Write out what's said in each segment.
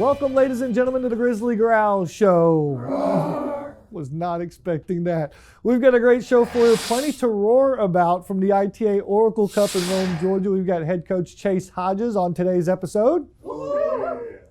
Welcome, ladies and gentlemen, to the Grizzly Growl Show. Was not expecting that. We've got a great show for you. Plenty to roar about from the ITA Oracle Cup in Rome, Georgia. We've got head coach Chase Hodges on today's episode.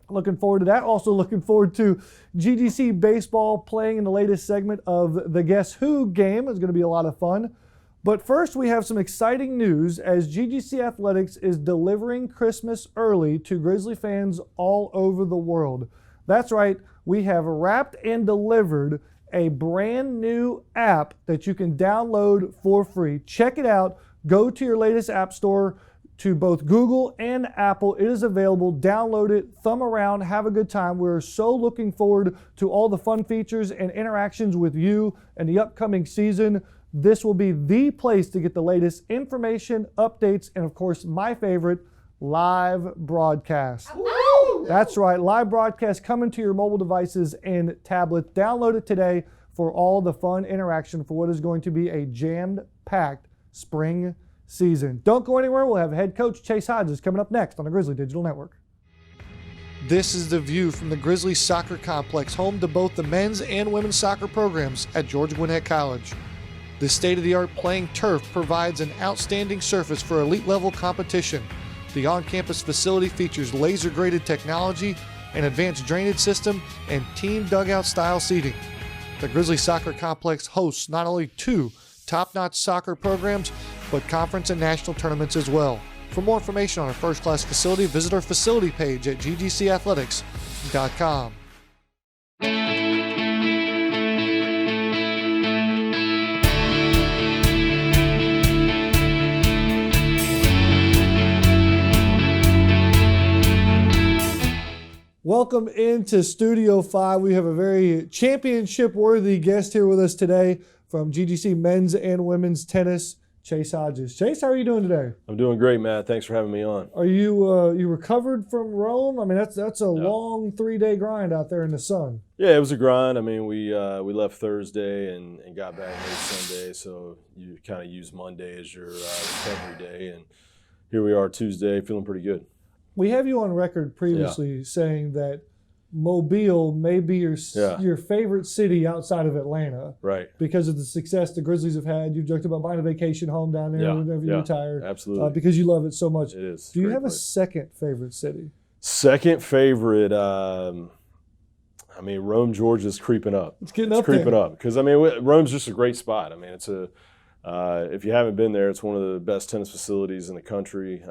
Looking forward to that. Also looking forward to GGC Baseball playing in the latest segment of the Guess Who game. It's going to be a lot of fun. But first, we have some exciting news as GGC Athletics is delivering Christmas early to Grizzly fans all over the world. That's right, we have wrapped and delivered a brand new app that you can download for free. Check it out. Go to your latest app store, to both Google and Apple. It is available. Download it, thumb around, have a good time. We're so looking forward to all the fun features and interactions with you and the upcoming season. This will be the place to get the latest information, updates, and of course, my favorite, live broadcast. That's right, live broadcast coming to your mobile devices and tablets. Download it today for all the fun interaction for what is going to be a jammed-packed spring season. Don't go anywhere. We'll have head coach Chase Hodges coming up next on the Grizzly Digital Network. This is the view from the Grizzly Soccer Complex, home to both the men's and women's soccer programs at Georgia Gwinnett College. This state-of-the-art playing turf provides an outstanding surface for elite-level competition. The on-campus facility features laser-graded technology, an advanced drainage system, and team dugout-style seating. The Grizzly Soccer Complex hosts not only two top-notch soccer programs, but conference and national tournaments as well. For more information on our first-class facility, visit our facility page at ggcathletics.com. Welcome into Studio 5. We have a very championship-worthy guest here with us today from GGC Men's and Women's Tennis, Chase Hodges. Chase, how are you doing today? I'm doing great, Matt. Thanks for having me on. Are you you recovered from Rome? I mean, that's a long 3-day grind out there in the sun. Yeah, it was a grind. I mean, we left Thursday and got back late Sunday, so you kind of use Monday as your recovery day, and here we are Tuesday, feeling pretty good. We have you on record previously saying that Mobile may be your favorite city outside of Atlanta. Right. Because of the success the Grizzlies have had. You've joked about buying a vacation home down there whenever you retire. Absolutely. Because you love it so much. It is. Do you have a second favorite city? Second favorite, I mean, Rome, Georgia's creeping up. It's creeping up. Because, I mean, Rome's just a great spot. I mean, it's if you haven't been there, it's one of the best tennis facilities in the country.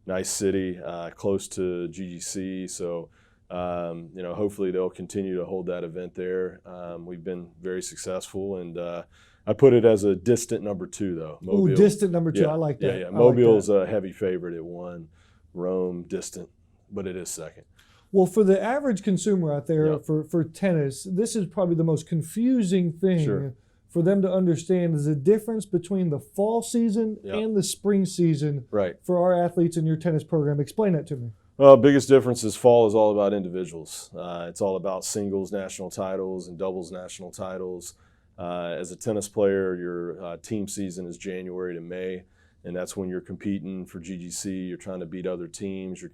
Nice city, close to GGC, so hopefully they'll continue to hold that event there. We've been very successful, and I put it as a distant number 2, though. Mobile. Ooh, distant number 2. I like that. Yeah. Mobile's a heavy favorite at 1. Rome, distant, but it is second. Well, for the average consumer out there for tennis, this is probably the most confusing thing for them to understand is the difference between the fall season and the spring season for our athletes in your tennis program. Explain that to me. Well, biggest difference is fall is all about individuals. It's all about singles national titles and doubles national titles. As a tennis player, your team season is January to May, and that's when you're competing for GGC. You're trying to beat other teams. You're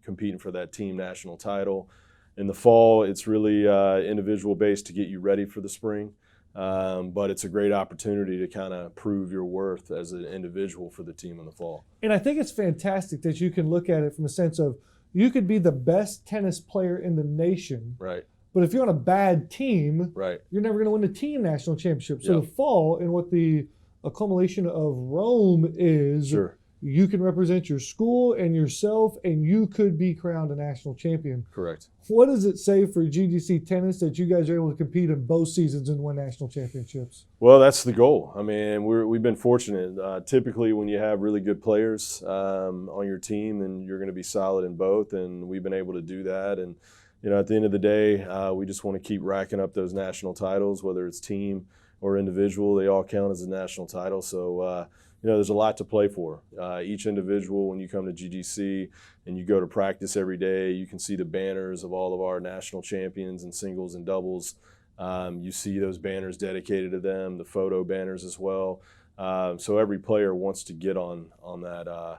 competing for that team national title. In the fall, it's really individual based to get you ready for the spring. But it's a great opportunity to kind of prove your worth as an individual for the team in the fall. And I think it's fantastic that you can look at it from a sense of you could be the best tennis player in the nation. Right. But if you're on a bad team, you're never going to win the team national championship. So the fall and what the accumulation of Rome is, you can represent your school and yourself, and you could be crowned a national champion. Correct. What does it say for GGC tennis that you guys are able to compete in both seasons and win national championships? Well, that's the goal. I mean, we've been fortunate. Typically, when you have really good players on your team, then you're going to be solid in both, and we've been able to do that. And at the end of the day, we just want to keep racking up those national titles, whether it's team or individual. They all count as a national title. So, there's a lot to play for. Each individual, when you come to GGC and you go to practice every day, you can see the banners of all of our national champions in singles and doubles. You see those banners dedicated to them, the photo banners as well. So every player wants to get on that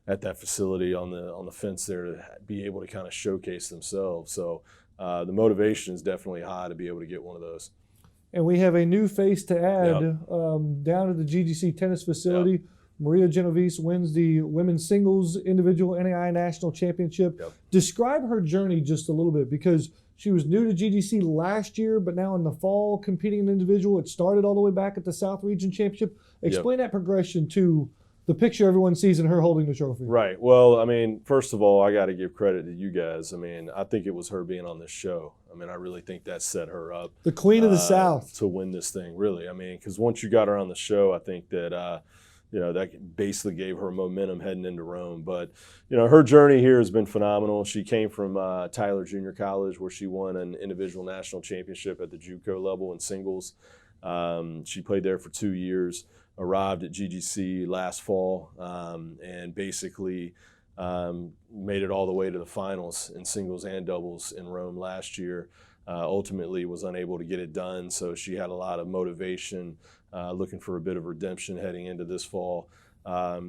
at that facility on the fence there to be able to kind of showcase themselves. So the motivation is definitely high to be able to get one of those. And we have a new face to add down at the GGC tennis facility. Yep. Maria Genovese wins the women's singles individual NAI national championship. Yep. Describe her journey just a little bit, because she was new to GGC last year, but now in the fall competing in individual. It started all the way back at the South Region Championship. Explain that progression to the picture everyone sees in her holding the trophy. Right. Well, I mean, first of all, I got to give credit to you guys. I mean, I think it was her being on this show. I mean, I really think that set her up. The Queen of the South. To win this thing, really. I mean, because once you got her on the show, I think that, that basically gave her momentum heading into Rome. But, her journey here has been phenomenal. She came from Tyler Junior College, where she won an individual national championship at the JUCO level in singles. She played there for 2 years. Arrived at GGC last fall and basically made it all the way to the finals in singles and doubles in Rome last year. Ultimately was unable to get it done, so she had a lot of motivation, looking for a bit of redemption heading into this fall.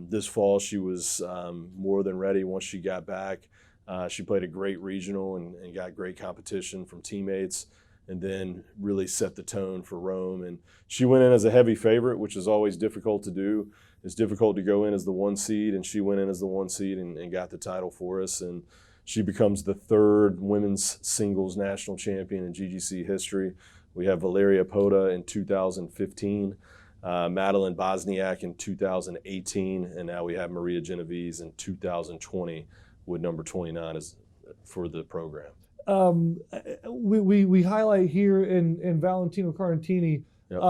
This fall she was more than ready once she got back. She played a great regional and got great competition from teammates, and then really set the tone for Rome. And she went in as a heavy favorite, which is always difficult to do. It's difficult to go in as the 1 seed, and she went in as the 1 seed and got the title for us. And she becomes the 3rd women's singles national champion in GGC history. We have Valeria Pota in 2015, Madeline Bosniak in 2018, and now we have Maria Genovese in 2020 with number 29 as for the program. We highlight here in Valentino Carntini. Yep.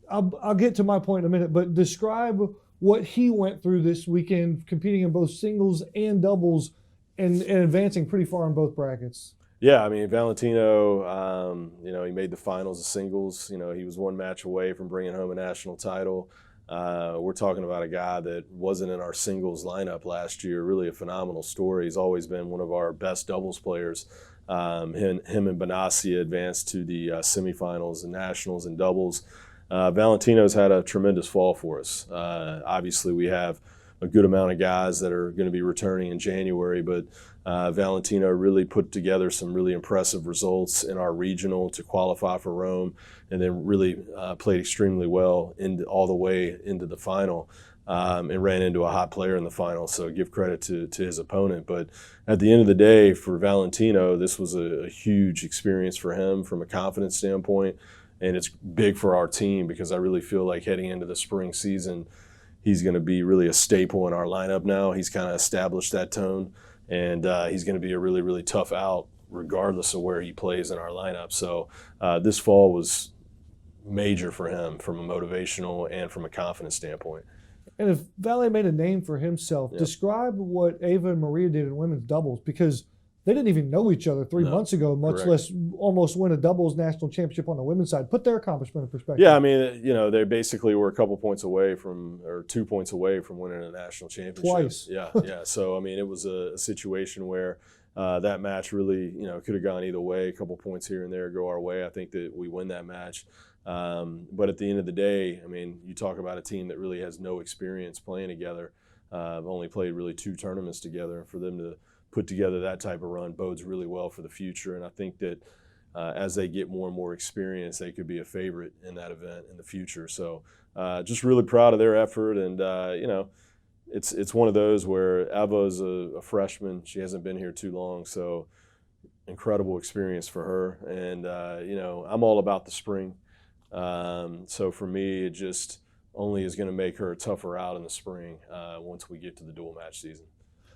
I'll get to my point in a minute, but describe what he went through this weekend, competing in both singles and doubles, and advancing pretty far in both brackets. Yeah, I mean, Valentino, he made the finals of singles. He was 1 match away from bringing home a national title. We're talking about a guy that wasn't in our singles lineup last year. Really a phenomenal story. He's always been one of our best doubles players. Him and Benassia advanced to the semifinals and nationals and doubles. Valentino's had a tremendous fall for us. Obviously, we have a good amount of guys that are going to be returning in January, but Valentino really put together some really impressive results in our regional to qualify for Rome, and then really played extremely well all the way into the final, and ran into a hot player in the final. So give credit to his opponent. But at the end of the day, for Valentino, this was a huge experience for him from a confidence standpoint, and it's big for our team because I really feel like heading into the spring season, he's going to be really a staple in our lineup now. He's kind of established that tone, and he's going to be a really, really tough out regardless of where he plays in our lineup. So this fall was major for him from a motivational and from a confidence standpoint. And if Valet made a name for himself, describe what Ava and Maria did in women's doubles, because they didn't even know each other 3 months ago, much less almost win a doubles national championship on the women's side. Put their accomplishment in perspective. Yeah, I mean, they basically were a couple points away or 2 points away from winning a national championship. Twice. Yeah. So, I mean, it was a situation where that match really, could have gone either way. A couple points here and there go our way. I think that we win that match. But at the end of the day, I mean, you talk about a team that really has no experience playing together. I've only played really 2 tournaments together, and for them to put together that type of run bodes really well for the future. And I think that as they get more and more experience, they could be a favorite in that event in the future. So just really proud of their effort. And, it's one of those where Ava's a freshman. She hasn't been here too long, so incredible experience for her. And, I'm all about the spring. So for me, it just only is going to make her tougher out in the spring once we get to the dual match season.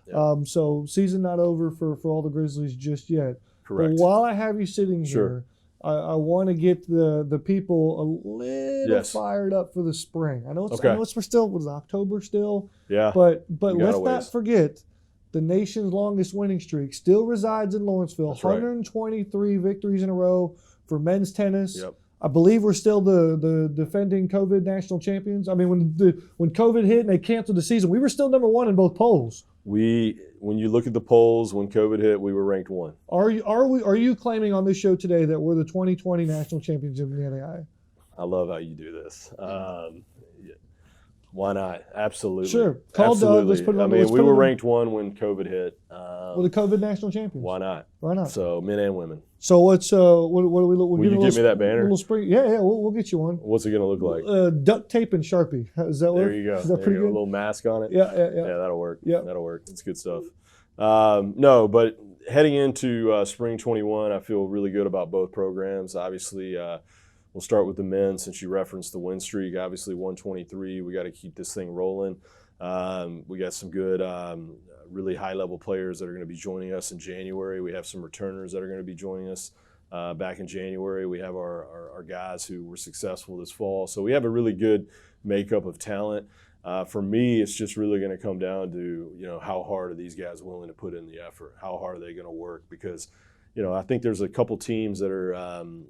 Yeah. So season not over for all the Grizzlies just yet. Correct. But while I have you sitting here, I want to get the people a little fired up for the spring. I know it's was October still. Yeah. But let's not forget the nation's longest winning streak still resides in Lawrenceville. That's right. 123 victories in a row for men's tennis. Yep. I believe we're still the defending COVID national champions. I mean, when COVID hit and they canceled the season, we were still number 1 in both polls. When you look at the polls, when COVID hit, we were ranked 1. Are you claiming on this show today that we're the 2020 national champions in the NAI? I love how you do this. Why not? Absolutely. Sure. Call Absolutely. Doug. Let's put it on. we were ranked 1 when COVID hit. We're the COVID national champions. Why not? Why not? So men and women. So what's what do we look? Will you get me that banner? Little spring. Yeah. We'll get you one. What's it going to look like? Duct tape and Sharpie. Is that There you go. Is that pretty good? A little mask on it. Yeah. Yeah, that'll work. Yeah. That'll work. It's good stuff. No, but heading into spring 21, I feel really good about both programs. Obviously, we'll start with the men since you referenced the win streak. Obviously, 123. We got to keep this thing rolling. We got some good, really high-level players that are going to be joining us in January. We have some returners that are going to be joining us back in January. We have our guys who were successful this fall. So we have a really good makeup of talent. For me, it's just really going to come down to, how hard are these guys willing to put in the effort? How hard are they going to work? Because, I think there's a couple teams that are,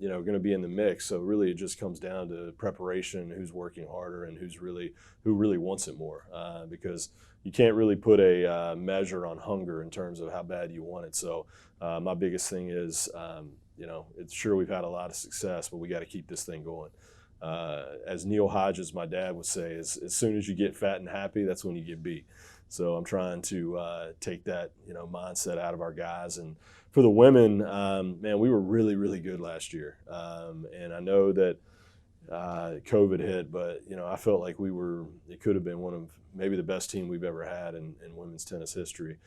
going to be in the mix. So really, it just comes down to preparation, who's working harder, and who really wants it more. Because you can't really put a measure on hunger in terms of how bad you want it. So my biggest thing is, it's sure we've had a lot of success, but we got to keep this thing going. As Neil Hodges, my dad, would say, as soon as you get fat and happy, that's when you get beat. So I'm trying to take that mindset out of our guys. And for the women, man, we were really, really good last year. And I know that COVID hit, but I felt like it could have been one of maybe the best team we've ever had in women's tennis history.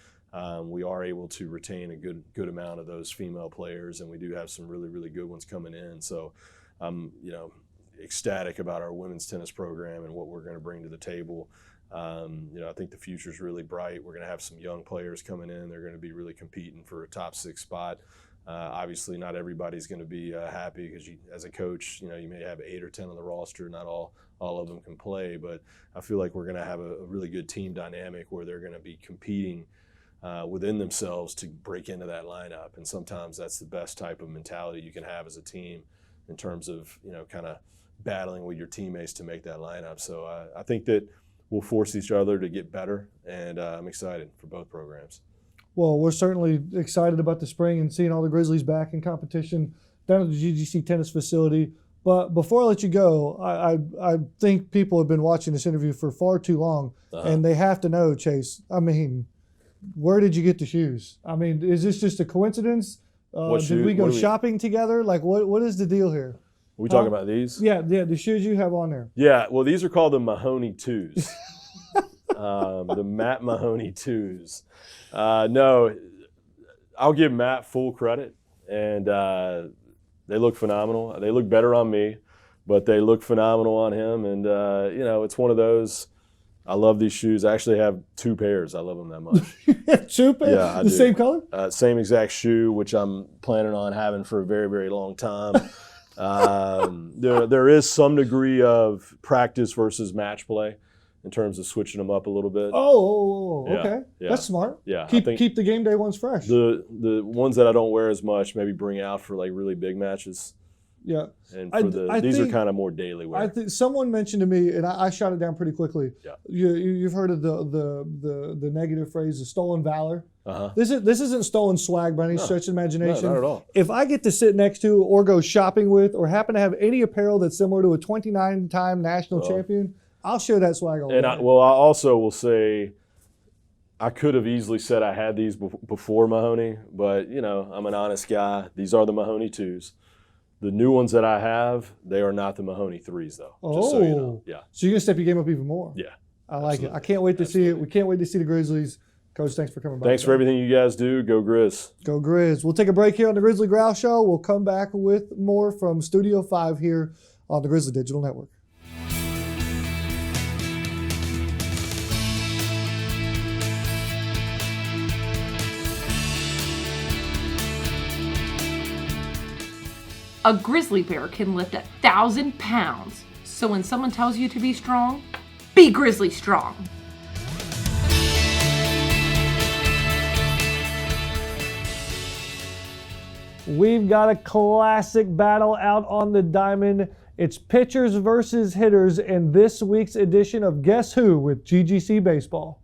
We are able to retain a good amount of those female players, and we do have some really, really good ones coming in. So I'm ecstatic about our women's tennis program and what we're going to bring to the table. I think the future is really bright. We're going to have some young players coming in. They're going to be really competing for a top 6 spot. Obviously, not everybody's going to be happy because as a coach, you may have 8 or 10 on the roster. Not all of them can play, but I feel like we're going to have a really good team dynamic where they're going to be competing within themselves to break into that lineup. And sometimes that's the best type of mentality you can have as a team in terms of, kind of battling with your teammates to make that lineup. So I think that we'll force each other to get better, and I'm excited for both programs. Well, we're certainly excited about the spring and seeing all the Grizzlies back in competition down at the GGC tennis facility. But before I let you go, I think people have been watching this interview for far too long, and they have to know, Chase, where did you get the shoes? Is this just a coincidence? Did we go shopping together? Like, what is the deal here? Are we talking about these? Yeah, the shoes you have on there. Yeah, well, these are called the Mahony 2s. The Matt Mahony 2s. No, I'll give Matt full credit, and they look phenomenal. They look better on me, but they look phenomenal on him. And, it's one of those. I love these shoes. I actually have 2 pairs. I love them that much. You have 2 pairs? Yeah, I do. Same color? Same exact shoe, which I'm planning on having for a very, very long time. There is some degree of practice versus match play in terms of switching them up a little bit. Okay. Yeah. That's smart. Yeah. Keep the game day ones fresh. The ones that I don't wear as much, maybe bring out for like really big matches. Yeah. And for these are kind of more daily wear. I think someone mentioned to me, and I shot it down pretty quickly. Yeah. You've heard of the negative phrase, the stolen valor. Uh-huh. This isn't stolen swag by any stretch of imagination. No, not at all. If I get to sit next to or go shopping with or happen to have any apparel that's similar to a 29-time national champion, I'll share that swag all the time. I also will say I could have easily said I had these before Mahony, but, I'm an honest guy. These are the Mahony 2s. The new ones that I have, they are not the Mahony 3s, though. Just so you know. Yeah. So you're going to step your game up even more. Yeah. I like it. I can't wait to see it. We can't wait to see the Grizzlies. Coach, thanks for coming by. Thanks for everything you guys do. Go Grizz. Go Grizz. We'll take a break here on the Grizzly Growl Show. We'll come back with more from Studio 5 here on the Grizzly Digital Network. A grizzly bear can lift 1,000 pounds. So when someone tells you to be strong, be grizzly strong. We've got a classic battle out on the diamond. It's pitchers versus hitters in this week's edition of Guess Who with GGC Baseball.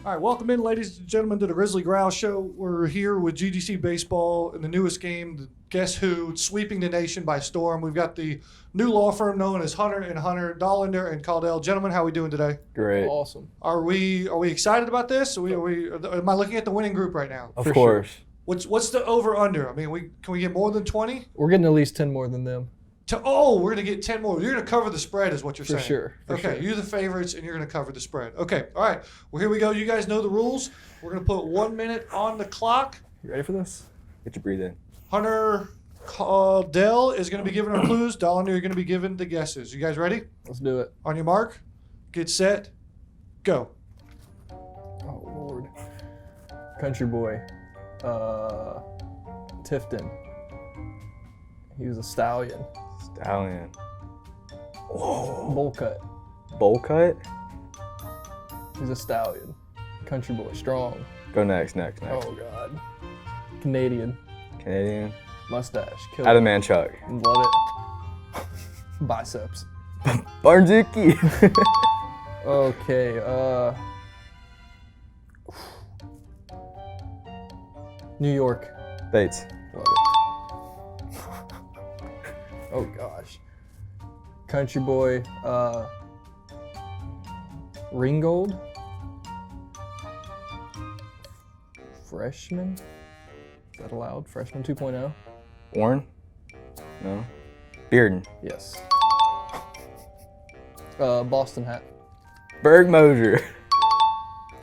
All right, welcome in, ladies and gentlemen, to the Grizzly Growl Show. We're here with GGC Baseball in the newest game, the Guess Who, sweeping the nation by storm. We've got the new law firm known as Hunter and Hunter, Dollander and Caldell. Gentlemen, how are we doing today? Great. Awesome. Are we excited about this? Am I looking at the winning group right now? Of course. What's the over under? I mean, can we get more than 20? We're getting at least 10 more than them. We're going to get 10 more. You're going to cover the spread is what you're saying. For sure. Okay, you're the favorites, and you're going to cover the spread. Okay, all right. Well, here we go. You guys know the rules. We're going to put 1 minute on the clock. You ready for this? Get your breathe in. Hunter Caldell is going to be giving our clues. Dollander, you're going to be giving the guesses. You guys ready? Let's do it. On your mark, get set, go. Oh, Lord. Country boy. Tifton. He was a stallion. Stallion. Bowl cut. Bowl cut? He's a stallion. Country boy. Strong. Go next. Oh, God. Canadian. Canadian. Mustache. Kill Adam Manchuk. Love it. Biceps. Barnzuki. Okay. New York. Bates. Love it. Oh gosh. Country boy. Ringgold. Freshman. Is that allowed? Freshman 2.0. Warren? No. Bearden. Yes. Boston hat. Berg Mosier.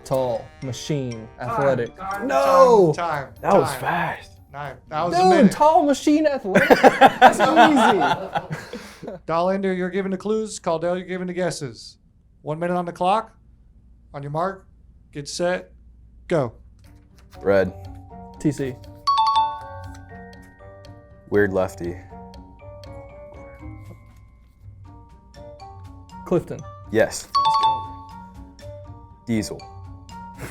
Tall. Machine. Athletic. Time. That was fast. That was a Dude, minute. tall machine athletic. That's easy. Dollander, you're giving the clues. Caldell, you're giving the guesses. 1 minute on the clock. On your mark, get set, go. Red. TC. Weird lefty. Clifton. Yes. Diesel.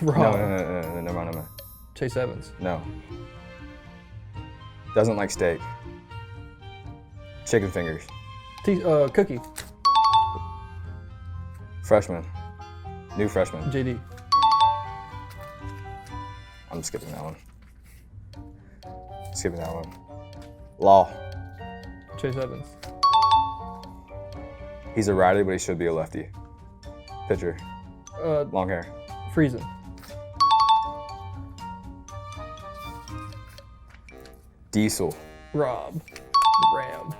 Rob. No, never mind. Chase Evans. No. Doesn't like steak. Chicken fingers. Cookie. Freshman. New freshman. JD. I'm skipping that one. Law. Chase Evans. He's a righty, but he should be a lefty. Pitcher. Long hair. Friesen. Diesel. Rob. Ram.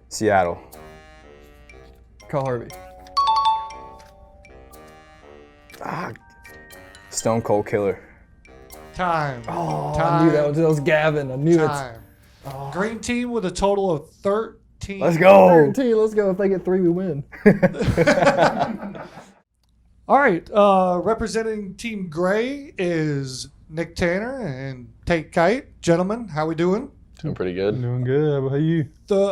Seattle. Carl Harvey. Stone Cold Killer. Time. Oh, Time. I knew that was Gavin. I knew Time. Green team with a total of 13. Let's go. 13. Let's go. If they get 3, we win. All right. Representing Team Gray is Nick Tanner and Tate Kite. Gentlemen, how we doing? Doing pretty good. Doing good. How about you?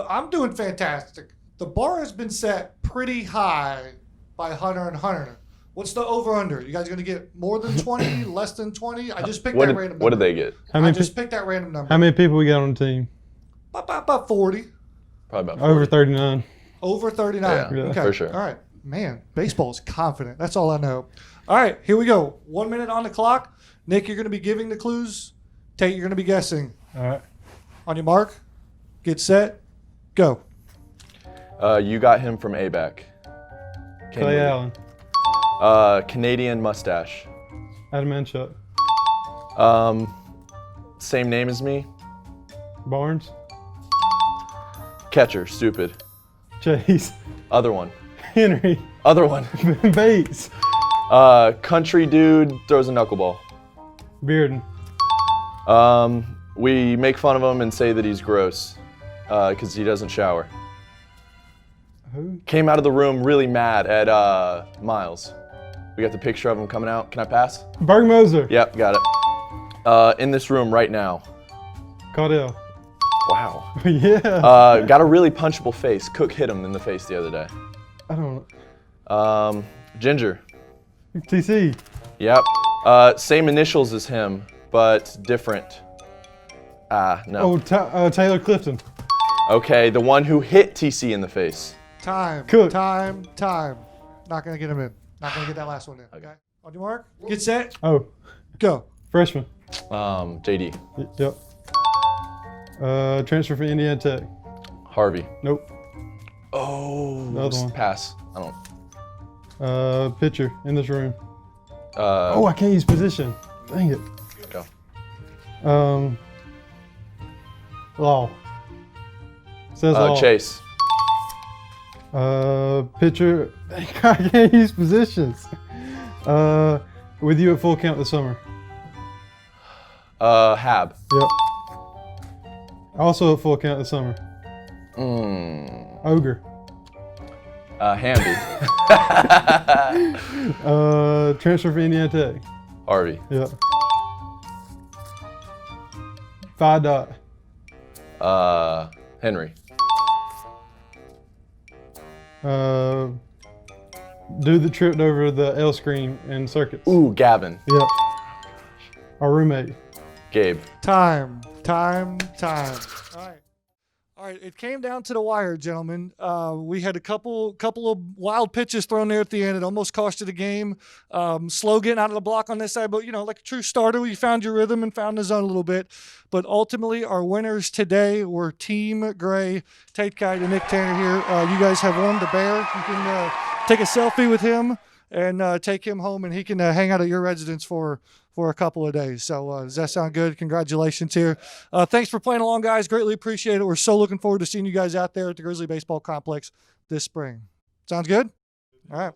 I'm doing fantastic. The bar has been set pretty high by Hunter and Hunter. What's the over-under? You guys going to get more than 20, less than 20? I just picked that random number. What did they get? I just picked that random number. How many people we got on the team? About 40. Probably about 40. Over 39. Over 39. Yeah, Okay. for sure. All right. Man, baseball is confident. That's all I know. All right, here we go. 1 minute on the clock. Nick, you're going to be giving the clues. Tate, you're going to be guessing. All right. On your mark, get set, go. You got him from ABAC. Clay Allen. Canadian mustache. Adam Manchuk. Same name as me. Barnes. Catcher, stupid. Chase. Other one. Henry. Other one. Bates. Country dude throws a knuckleball. Bearden. We make fun of him and say that he's gross because he doesn't shower. Who? Came out of the room really mad at Miles. We got the picture of him coming out. Can I pass? Berg Moser. Yep, got it. In this room right now. Caldell. Wow. Yeah. Got a really punchable face. Cook hit him in the face the other day. I don't know. Ginger. TC. Yep. Same initials as him, but different. No. Oh, Taylor Clifton. Okay, the one who hit TC in the face. Time. Cook. Time. Not going to get him in. Not going to get that last one in. Okay. On your mark, get set, Oh, go. freshman. JD. Yep. Transfer from Indiana Tech. Harvey. Nope. Oh, Another one. pass. I don't. Pitcher in this room. Oh, I can't use position. Dang it. Go. Law. Says law. Chase. Pitcher. I can't use positions. With you at full count this summer. Hab. Yep. Also at full count this summer. Ogre. Hamby. Transfer for Indiana Tech. Harvey. Yep. 5 dot. Henry. Do the trip over the L screen in circuits. Ooh, Gavin. Yep. Our roommate. Gabe. Time. All right. It came down to the wire, gentlemen. We had a couple of wild pitches thrown there at the end. It almost cost you the game. Slow getting out of the block on this side, but like a true starter, you found your rhythm and found the zone a little bit. But ultimately, our winners today were Team Gray, Tate Kite, and Nick Tanner here. You guys have won the Bear. You can take a selfie with him and take him home, and he can hang out at your residence for a couple of days. So does that sound good? Congratulations here. Thanks for playing along, guys. Greatly appreciate it. We're so looking forward to seeing you guys out there at the Grizzly Baseball Complex this spring. Sounds good? All right.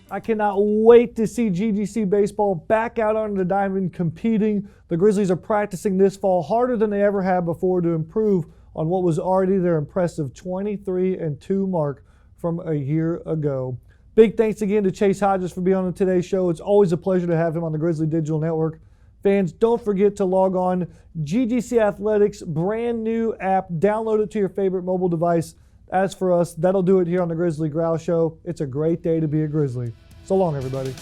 I cannot wait to see GGC Baseball back out on the diamond competing. The Grizzlies are practicing this fall harder than they ever have before to improve on what was already their impressive 23-2 mark from a year ago. Big thanks again to Chase Hodges for being on today's show. It's always a pleasure to have him on the Grizzly Digital Network. Fans, don't forget to log on GGC Athletics brand new app. Download it to your favorite mobile device. As for us, that'll do it here on the Grizzly Growl Show. It's a great day to be a Grizzly. So long, everybody.